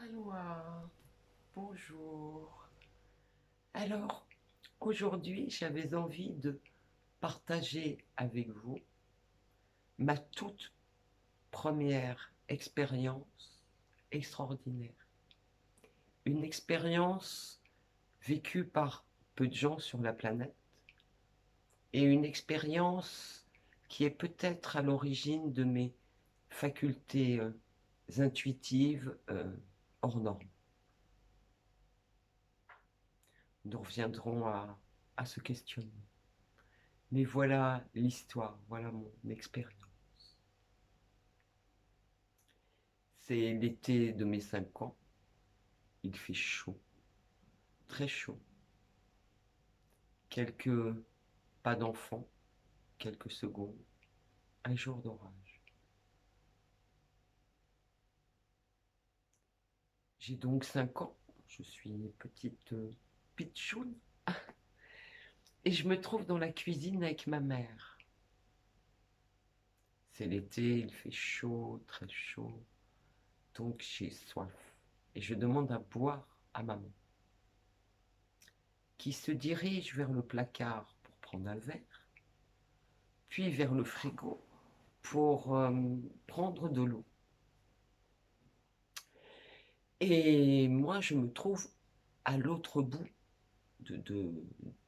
Alors, bonjour. Alors, aujourd'hui, j'avais envie de partager avec vous ma toute première expérience extraordinaire. Une expérience vécue par peu de gens sur la planète et une expérience qui est peut-être à l'origine de mes facultés intuitives hors normes. Nous reviendrons à ce questionnement. Mais voilà l'histoire, voilà mon expérience. C'est l'été de mes 5 ans. Il fait chaud, très chaud. Quelques pas d'enfant, quelques secondes, un jour d'orage. J'ai donc 5 ans, je suis une petite pitchoune, et je me trouve dans la cuisine avec ma mère. C'est l'été, il fait chaud, très chaud, donc j'ai soif. Et je demande à boire à maman, qui se dirige vers le placard pour prendre un verre, puis vers le frigo pour prendre de l'eau. Et moi, je me trouve à l'autre bout de, de,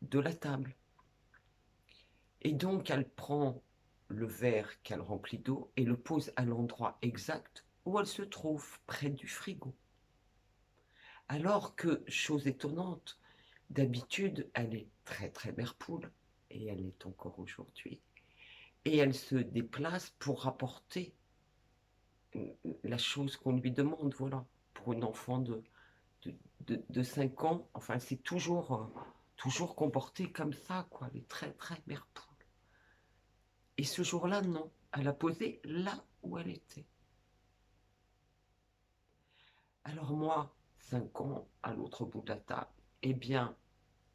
de la table. Et donc, elle prend le verre qu'elle remplit d'eau et le pose à l'endroit exact où elle se trouve, près du frigo. Alors que, chose étonnante, d'habitude, elle est très très mère poule, et elle l'est encore aujourd'hui, et elle se déplace pour rapporter la chose qu'on lui demande, voilà, pour une enfant de, de 5 ans, enfin c'est toujours comporté comme ça, quoi, elle est très très mère poule. Et ce jour-là, non, elle a posé là où elle était. Alors moi, 5 ans, à l'autre bout de la table, eh bien,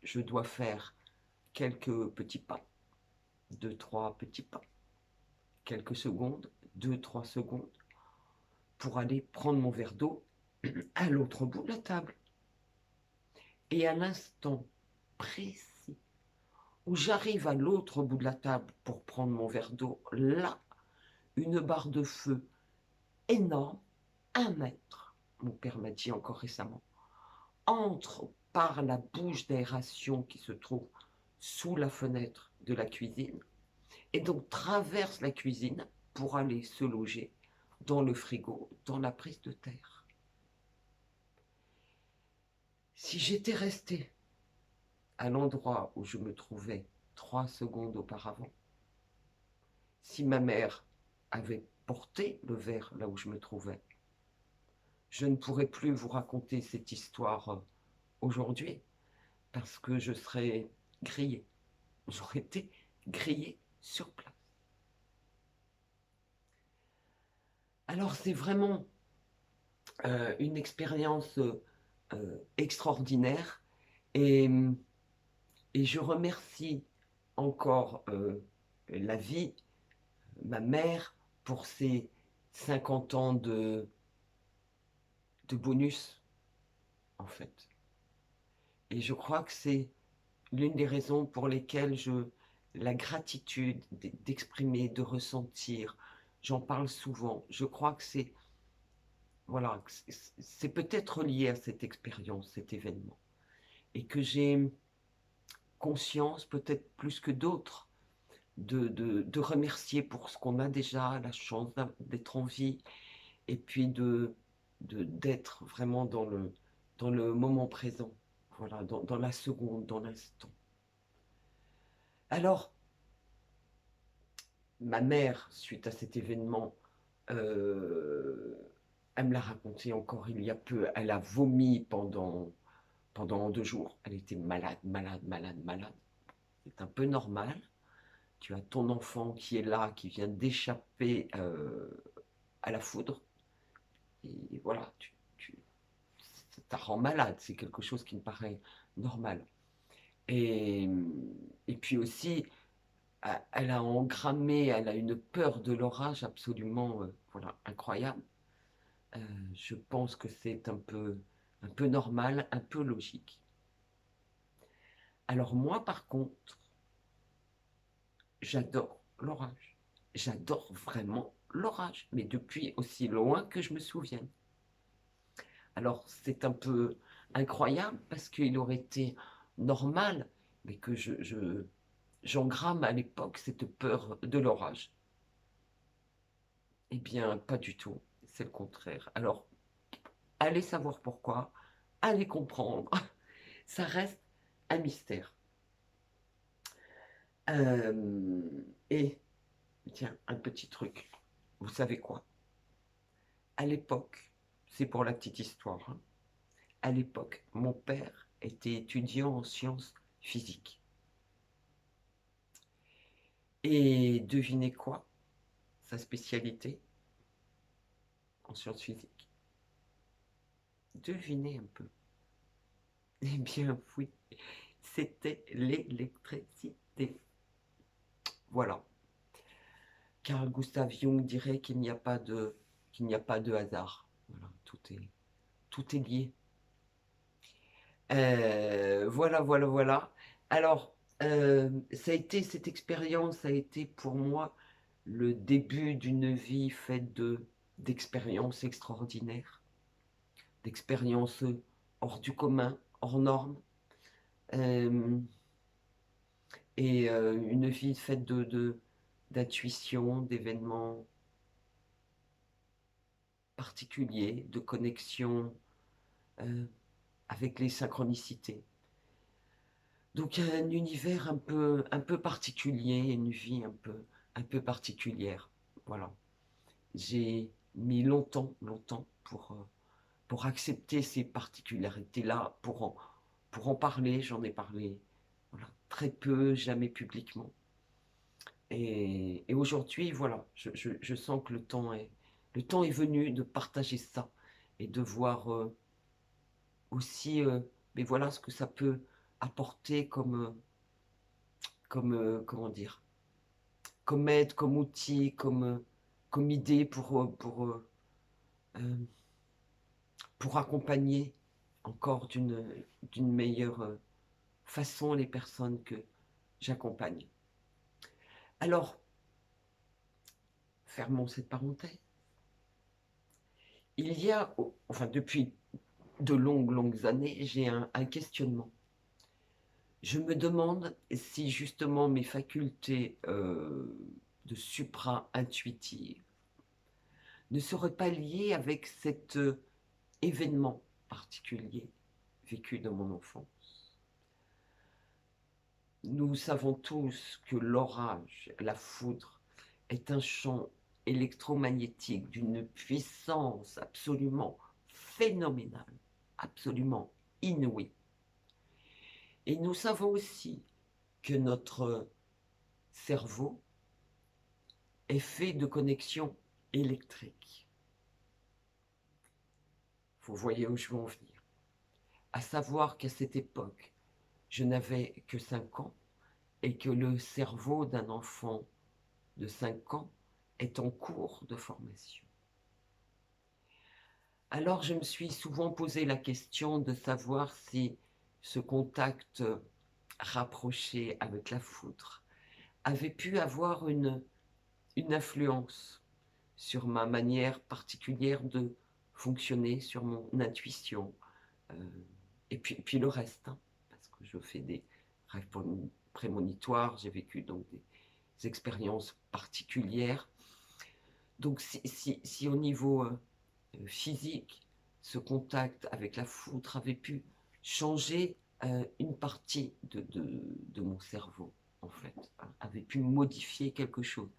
je dois faire quelques petits pas, deux, trois petits pas, quelques secondes, deux, trois secondes, pour aller prendre mon verre d'eau à l'autre bout de la table. Et à l'instant précis où j'arrive à l'autre bout de la table pour prendre mon verre d'eau, là, une barre de feu énorme, 1 mètre, mon père m'a dit encore récemment, entre par la bouche d'aération qui se trouve sous la fenêtre de la cuisine et donc traverse la cuisine pour aller se loger dans le frigo, dans la prise de terre. Si j'étais restée à l'endroit où je me trouvais 3 secondes auparavant, si ma mère avait porté le verre là où je me trouvais, je ne pourrais plus vous raconter cette histoire aujourd'hui parce que je serais grillée. J'aurais été grillée sur place. Alors c'est vraiment une expérience extraordinaire et, et je remercie encore la vie, ma mère, pour ses 50 ans de bonus, en fait. Et je crois que c'est l'une des raisons pour lesquelles la gratitude d'exprimer, de ressentir, j'en parle souvent. Je crois que c'est, voilà, c'est peut-être lié à cette expérience, cet événement. Et que j'ai conscience, peut-être plus que d'autres, de remercier pour ce qu'on a déjà, la chance d'être en vie, et puis d'être vraiment dans le moment présent, voilà, dans la seconde, dans l'instant. Alors, ma mère, suite à cet événement, euh, elle me l'a raconté encore il y a peu, elle a vomi pendant 2 jours. Elle était malade, malade, malade, malade. C'est un peu normal. Tu as ton enfant qui est là, qui vient d'échapper à la foudre. Et voilà, ça rend malade. C'est quelque chose qui me paraît normal. Et, et puis aussi, elle a engrammé, elle a une peur de l'orage absolument voilà, incroyable. Je pense que c'est un peu normal, un peu logique. Alors moi, par contre, j'adore l'orage. J'adore vraiment l'orage, mais depuis aussi loin que je me souvienne. Alors c'est un peu incroyable parce qu'il aurait été normal, mais que j'engramme à l'époque cette peur de l'orage. Eh bien, pas du tout, c'est le contraire. Alors, allez savoir pourquoi, allez comprendre, ça reste un mystère. Euh, et, tiens, un petit truc, vous savez quoi? À l'époque, c'est pour la petite histoire, hein, à l'époque, mon père était étudiant en sciences physiques. Et devinez quoi? Sa spécialité en sciences physiques. Devinez un peu. Eh bien, oui, c'était l'électricité. Voilà. Carl Gustav Jung dirait qu'il n'y a pas de hasard. Voilà, tout est lié. Voilà, voilà, voilà. Alors, ça a été, cette expérience a été pour moi le début d'une vie faite d'expériences extraordinaires, d'expériences hors du commun, hors normes, euh, et une vie faite d'intuition, d'événements particuliers, de connexions euh, avec les synchronicités. Donc un univers un peu particulier, une vie un peu particulière. Voilà. J'ai mis longtemps pour accepter ces particularités-là, pour en parler. J'en ai parlé voilà, très peu, jamais publiquement. Et aujourd'hui, voilà, je sens que le temps est venu de partager ça et de voir aussi, mais voilà ce que ça peut apporter comment dire, comme aide, comme outil, comme idée euh, pour accompagner encore d'une meilleure façon les personnes que j'accompagne. Alors, fermons cette parenthèse. Il y a, enfin depuis de longues années, j'ai un questionnement. Je me demande si justement mes facultés de supra-intuitive ne seraient pas liées avec cet événement particulier vécu dans mon enfance. Nous savons tous que l'orage, la foudre, est un champ électromagnétique d'une puissance absolument phénoménale, absolument inouïe. Et nous savons aussi que notre cerveau est fait de connexions électriques. Vous voyez où je veux en venir. À savoir qu'à cette époque, je n'avais que 5 ans et que le cerveau d'un enfant de 5 ans est en cours de formation. Alors je me suis souvent posé la question de savoir si ce contact rapproché avec la foudre avait pu avoir une influence sur ma manière particulière de fonctionner, sur mon intuition, euh, et puis le reste, hein, parce que je fais des rêves prémonitoires, j'ai vécu donc des expériences particulières. Donc si au niveau physique, ce contact avec la foudre avait pu changer une partie de mon cerveau, en fait, hein, avait pu modifier quelque chose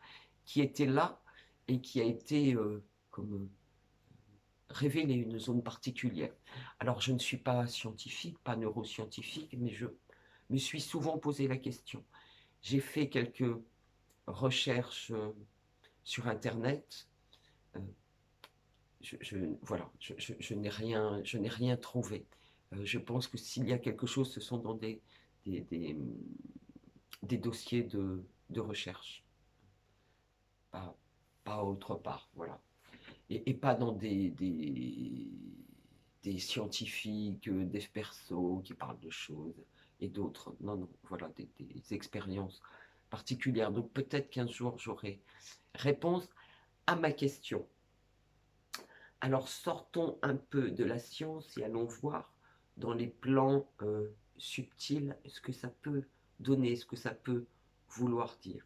qui était là et qui a été comme révélé, une zone particulière. Alors, je ne suis pas scientifique, pas neuroscientifique, mais je me suis souvent posé la question. J'ai fait quelques recherches sur Internet. Euh, voilà, je n'ai rien trouvé. Je pense que s'il y a quelque chose, ce sont dans des, des, des dossiers de recherche, pas, pas autre part. Voilà. et pas dans des scientifiques, des persos qui parlent de choses et d'autres. Non, non, voilà, des expériences particulières. Donc peut-être qu'un jour j'aurai réponse à ma question. Alors sortons un peu de la science et allons voir dans les plans subtils ce que ça peut donner, ce que ça peut vouloir dire.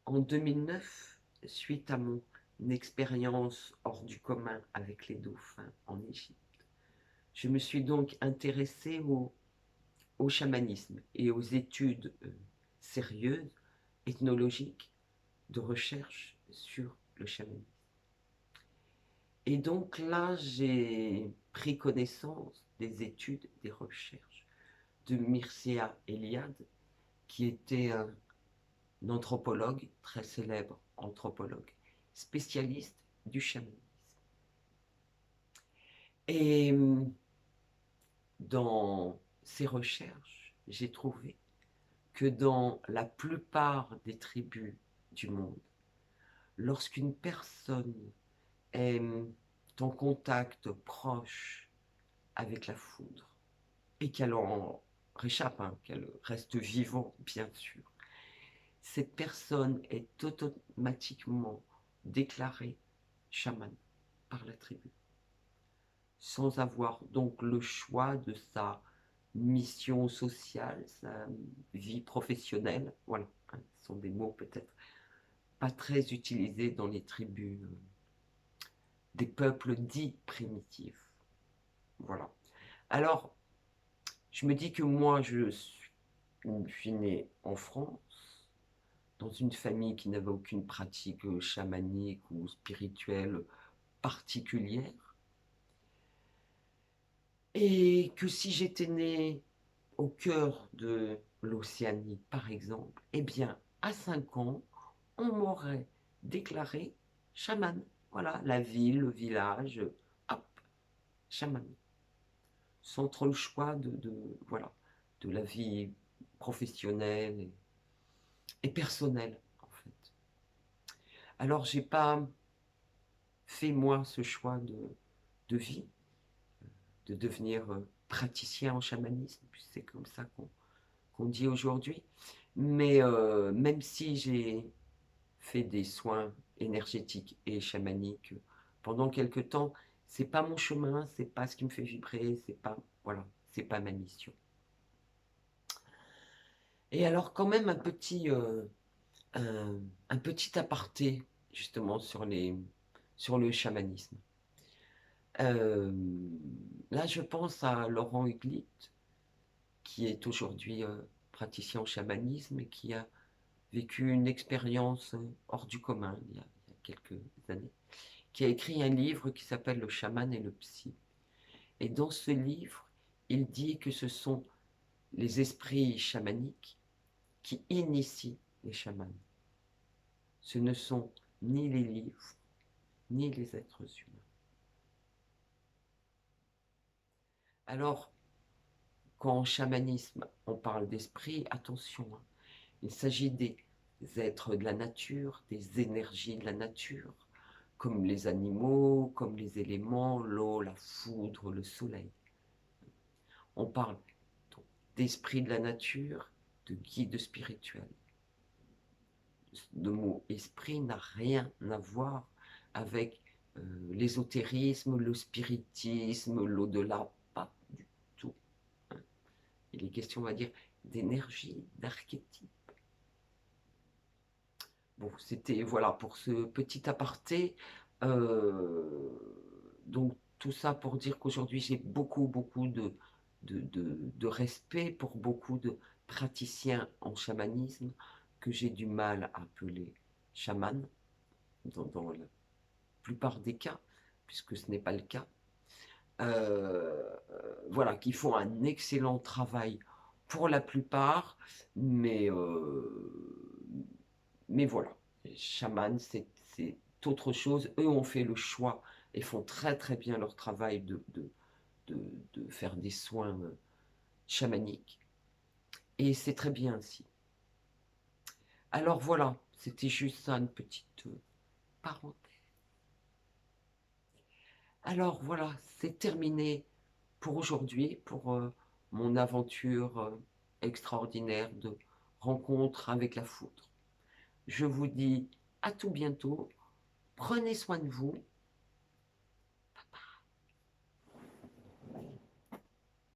En 2009, suite à mon expérience hors du commun avec les dauphins en Égypte, je me suis donc intéressée au chamanisme et aux études sérieuses, ethnologiques, de recherche sur le chamanisme. Et donc là, j'ai pris connaissance des études, des recherches de Mircea Eliade, qui était un anthropologue, très célèbre anthropologue, spécialiste du chamanisme. Et dans ses recherches, j'ai trouvé que dans la plupart des tribus du monde, lorsqu'une personne est en contact proche avec la foudre et qu'elle en réchappe, hein, qu'elle reste vivante, bien sûr, cette personne est automatiquement déclarée chamane par la tribu, sans avoir donc le choix de sa mission sociale, sa vie professionnelle. Voilà, hein, ce sont des mots peut-être pas très utilisés dans les tribus des peuples dits primitifs. Voilà. Alors, je me dis que moi, je suis né en France, dans une famille qui n'avait aucune pratique chamanique ou spirituelle particulière, et que si j'étais né au cœur de l'Océanie, par exemple, eh bien, à 5 ans, on m'aurait déclaré chaman. Voilà, la ville, le village, hop, chaman. Sans trop le choix voilà, de la vie professionnelle et personnelle, en fait. Alors, j'ai pas fait, moi, ce choix de vie, de devenir praticien en chamanisme, c'est comme ça qu'on dit aujourd'hui. Mais même si j'ai fait des soins énergétiques et chamaniques pendant quelque temps, c'est pas mon chemin, c'est pas ce qui me fait vibrer, c'est pas, voilà, c'est pas ma mission. Et alors quand même un petit aparté justement sur le chamanisme. Euh, Là, je pense à Laurent Huguet, qui est aujourd'hui praticien en chamanisme et qui a vécu une expérience hors du commun il y a quelques années, qui a écrit un livre qui s'appelle Le chaman et le psy. Et dans ce livre, il dit que ce sont les esprits chamaniques qui initient les chamans. Ce ne sont ni les livres, ni les êtres humains. Alors, quand en chamanisme, on parle d'esprit, attention, hein, il s'agit des êtres de la nature, des énergies de la nature, comme les animaux, comme les éléments, l'eau, la foudre, le soleil. On parle d'esprit de la nature, de guide spirituel. Le mot esprit n'a rien à voir avec l'ésotérisme, le spiritisme, l'au-delà, pas du tout. Hein. Il est question, on va dire, d'énergie, d'archétype. Bon, c'était, voilà, pour ce petit aparté. Euh, donc, tout ça pour dire qu'aujourd'hui, j'ai beaucoup de respect pour beaucoup de praticiens en chamanisme que j'ai du mal à appeler chaman dans la plupart des cas, puisque ce n'est pas le cas. Voilà, qui font un excellent travail pour la plupart, mais, mais voilà, les chamans, c'est autre chose. Eux ont fait le choix et font très bien leur travail de, de faire des soins chamaniques. Et c'est très bien ainsi. Alors voilà, c'était juste ça, une petite parenthèse. Alors voilà, c'est terminé pour aujourd'hui, pour mon aventure extraordinaire de rencontre avec la foudre. Je vous dis à tout bientôt, prenez soin de vous